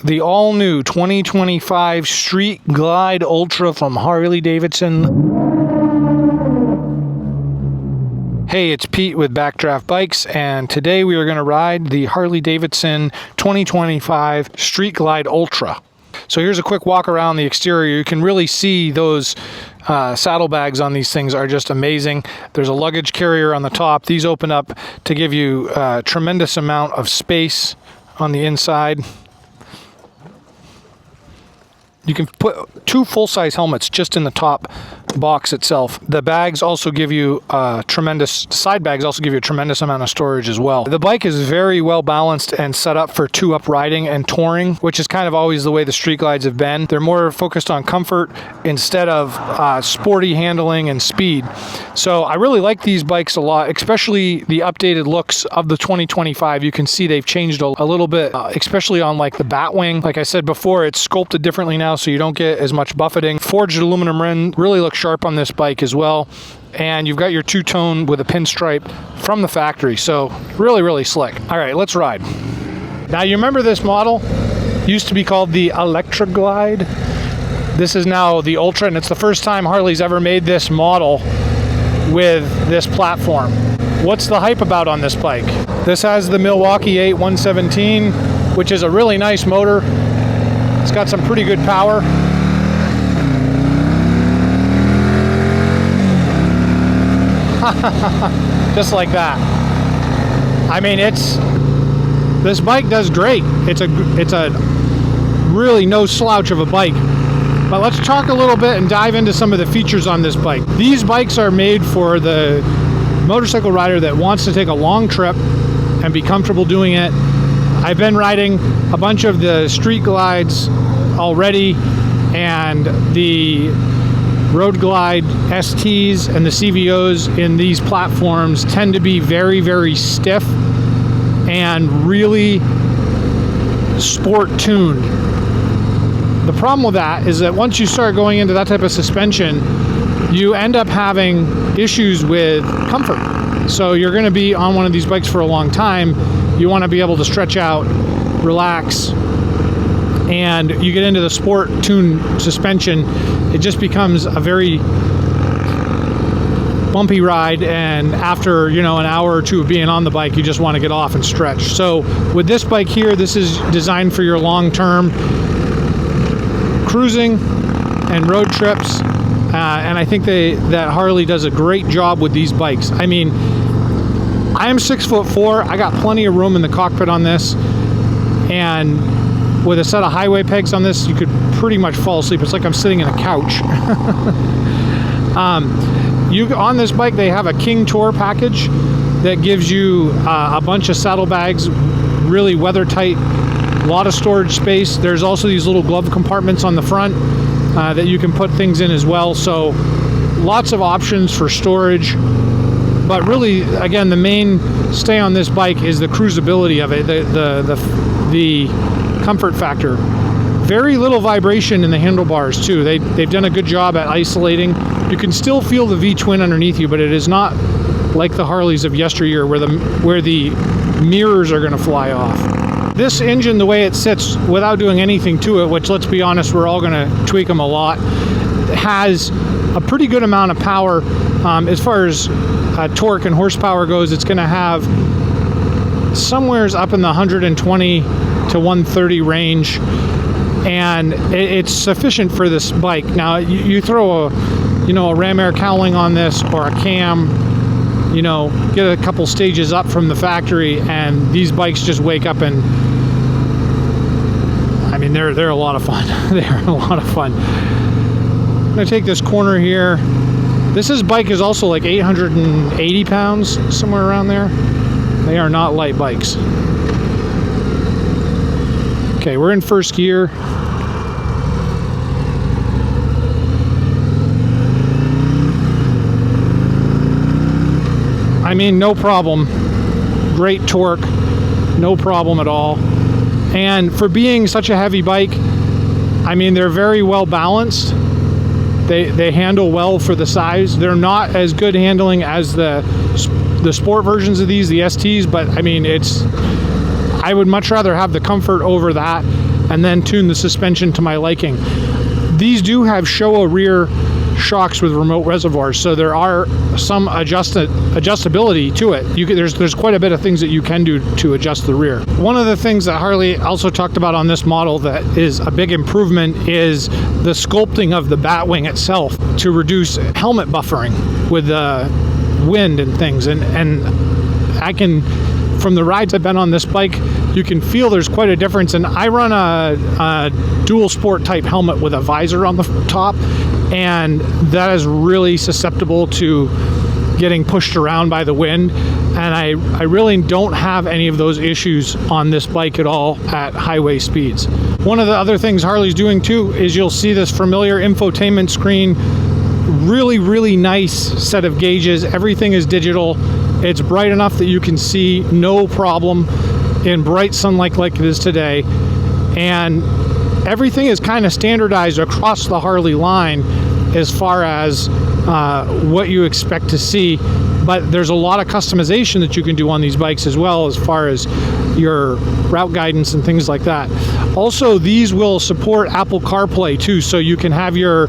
the all-new 2025 Street Glide Ultra from Harley-Davidson. Hey, it's Pete with BackDraft Bikes, and today we are going to ride the Harley-Davidson 2025 Street Glide Ultra. So here's a quick walk around the exterior. You can really see those saddlebags on these things are just amazing. There's a luggage carrier on the top. These open up to give you a tremendous amount of space on the inside. You can put 2 full-size helmets just in the top box itself. The bags also give you side bags also give you a tremendous amount of storage as well. The bike is very well balanced and set up for 2-up riding and touring, which is kind of always the way the Street Glides have been. They're more focused on comfort instead of sporty handling and speed. So I really like these bikes a lot, especially the updated looks of the 2025. You can see they've changed a little bit, especially on like the bat wing. Like I said before, it's sculpted differently now, so you don't get as much buffeting. Forged aluminum rim really looks sharp on this bike as well. And you've got your two-tone with a pinstripe from the factory. So really slick. All right, let's ride. Now you remember this model used to be called the Electra Glide. This is now the Ultra, and it's the first time Harley's ever made this model with this platform. What's the hype about on this bike? This has the Milwaukee 8 117, which is a really nice motor. It's got some pretty good power. Just like that. I mean, this bike does great. It's a really no slouch of a bike. But let's talk a little bit and dive into some of the features on this bike. These bikes are made for the motorcycle rider that wants to take a long trip and be comfortable doing it. I've been riding a bunch of the Street Glides already, and the Road Glide STs and the CVOs in these platforms tend to be very stiff and really sport tuned. The problem with that is that once you start going into that type of suspension, you end up having issues with comfort. So you're going to be on one of these bikes for a long time. You want to be able to stretch out, relax, and you get into the sport tune suspension, it just becomes a very bumpy ride, and after an hour or two of being on the bike, you just want to get off and stretch. So with this bike here, this is designed for your long-term cruising and road trips, and I think that Harley does a great job with these bikes. I mean, I am 6'4". I got plenty of room in the cockpit on this, and with a set of highway pegs on this, you could pretty much fall asleep. It's like I'm sitting in a couch. On this bike, they have a King Tour package that gives you a bunch of saddlebags, really weather tight, a lot of storage space. There's also these little glove compartments on the front that you can put things in as well. So lots of options for storage. But really, again, the mainstay on this bike is the cruisability of it, the comfort factor. Very little vibration in the handlebars too. They've done a good job at isolating. You can still feel the V-twin underneath you, but it is not like the Harleys of yesteryear where the mirrors are going to fly off. This engine, the way it sits without doing anything to it, which, let's be honest, we're all going to tweak them a lot, has a pretty good amount of power. As far as torque and horsepower goes, it's going to have somewhere's up in the 120 to 130 range, and it's sufficient for this bike. Now you throw a ram air cowling on this, or a cam, get a couple stages up from the factory, and these bikes just wake up, and I mean they're a lot of fun. They're a lot of fun. I'm gonna take this corner here. This bike is also like 880 pounds, somewhere around there. They are not light bikes. Okay, we're in first gear. I mean, no problem. Great torque, no problem at all. And for being such a heavy bike, I mean, they're very well balanced. They handle well for the size. They're not as good handling as the sport versions of these, the STs, but I mean, I would much rather have the comfort over that. and then tune the suspension to my liking. These do have Showa rear shocks with remote reservoirs, so there are some adjustability to it. There's quite a bit of things that you can do to adjust the rear. One of the things that Harley also talked about on this model that is a big improvement is the sculpting of the batwing itself to reduce helmet buffering with the wind and things. And I can, from the rides I've been on this bike, you can feel there's quite a difference. And I run a dual sport type helmet with a visor on the top, and that is really susceptible to getting pushed around by the wind. And I really don't have any of those issues on this bike at all at highway speeds. One of the other things Harley's doing too is you'll see this familiar infotainment screen, really nice set of gauges. Everything is digital. It's bright enough that you can see no problem in bright sunlight like it is today, and everything is kind of standardized across the Harley line as far as what you expect to see, but there's a lot of customization that you can do on these bikes as well, as far as your route guidance and things like that. Also, these will support Apple CarPlay too, so you can have your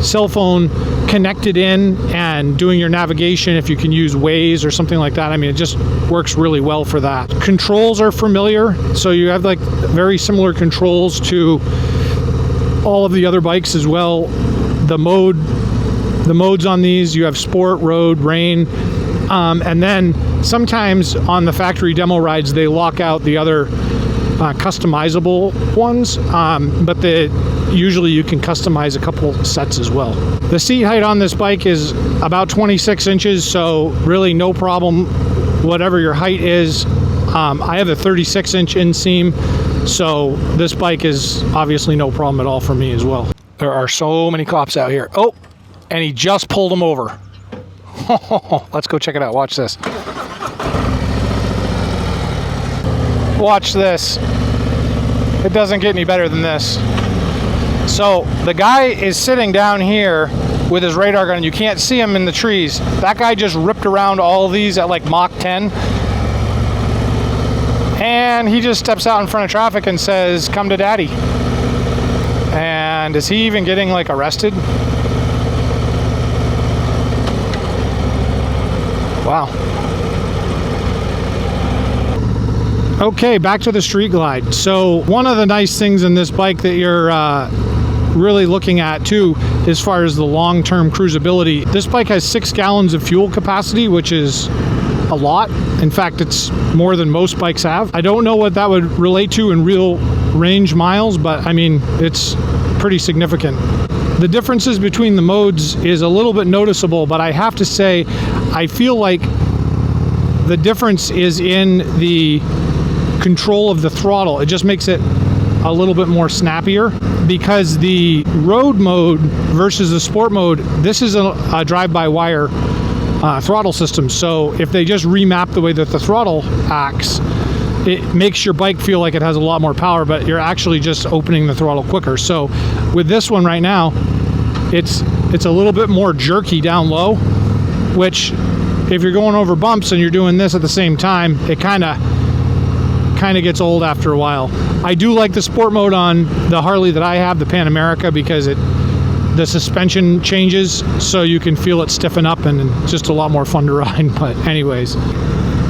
cell phone connected in and doing your navigation if you can use Waze or something like that. I mean, it just works really well for that. Controls are familiar, so you have like very similar controls to all of the other bikes as well. The modes on these, you have sport, road, rain, and then sometimes on the factory demo rides they lock out the other customizable ones, but usually you can customize a couple sets as well. The seat height on this bike is about 26 inches, so really no problem whatever your height is. I have a 36-inch inseam, so this bike is obviously no problem at all for me as well. There are so many cops out here. Oh, and he just pulled him over. Let's go check it out. Watch this. Watch this. It doesn't get any better than this. So the guy is sitting down here with his radar gun, and you can't see him in the trees. That guy just ripped around all of these at like Mach 10. And he just steps out in front of traffic and says, "Come to daddy." And is he even getting like arrested? Wow. Okay, back to the Street Glide. So one of the nice things in this bike that you're really looking at too, as far as the long-term cruisability, this bike has 6 gallons of fuel capacity, which is a lot. In fact, it's more than most bikes have. I don't know what that would relate to in real range miles, but I mean, it's pretty significant. The differences between the modes is a little bit noticeable, but I have to say, I feel like the difference is in the control of the throttle. It just makes it a little bit more snappier, because the road mode versus the sport mode, this is a drive-by-wire throttle system. So if they just remap the way that the throttle acts, it makes your bike feel like it has a lot more power, but you're actually just opening the throttle quicker. So with this one right now, it's a little bit more jerky down low, which if you're going over bumps and you're doing this at the same time, it kind of gets old after a while. I do like the sport mode on the Harley that I have, the Pan America, because the suspension changes so you can feel it stiffen up, and it's just a lot more fun to ride. But anyways,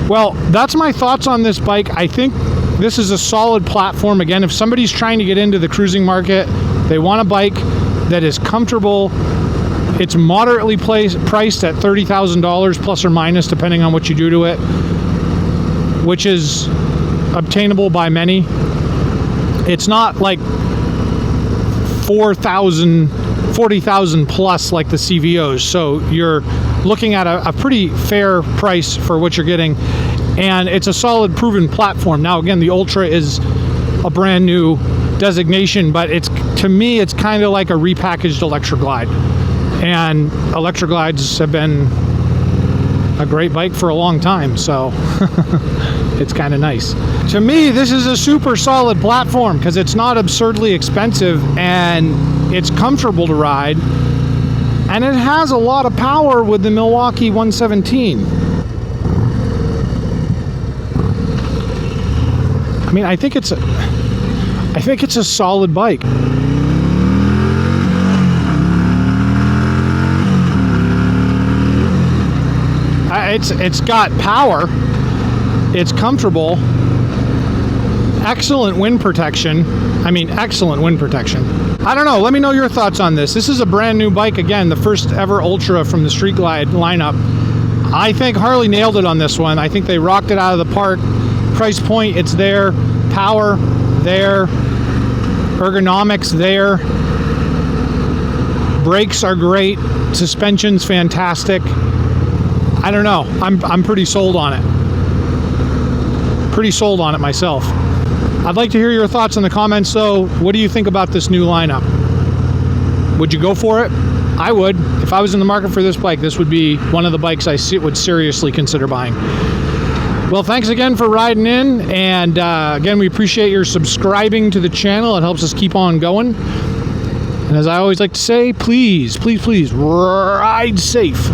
well, that's my thoughts on this bike. I think this is a solid platform. Again, if somebody's trying to get into the cruising market, they want a bike that is comfortable. It's moderately priced at $30,000 plus or minus, depending on what you do to it, which is obtainable by many. It's not like 40,000 plus like the CVOs, so you're looking at a pretty fair price for what you're getting, and it's a solid proven platform. Now again, the Ultra is a brand new designation, but to me it's kind of like a repackaged Electra Glide, and Electra Glides have been a great bike for a long time, so it's kind of nice. To me, this is a super solid platform because it's not absurdly expensive and it's comfortable to ride, and it has a lot of power with the Milwaukee 117. I mean, I think it's I think it's a solid bike. It's got power. It's comfortable. Excellent wind protection. I mean, excellent wind protection. I don't know. Let me know your thoughts on this. This is a brand new bike. Again, the first ever Ultra from the Street Glide lineup. I think Harley nailed it on this one. I think they rocked it out of the park. Price point, it's there. Power, there. Ergonomics, there. Brakes are great. Suspension's fantastic. I don't know. I'm pretty sold on it. Pretty sold on it myself. I'd like to hear your thoughts in the comments though. What do you think about this new lineup? Would you go for it? I would. If I was in the market for this bike, this would be one of the bikes I would seriously consider buying. Well, thanks again for riding in. And again, we appreciate your subscribing to the channel. It helps us keep on going. And as I always like to say, please, please, please ride safe.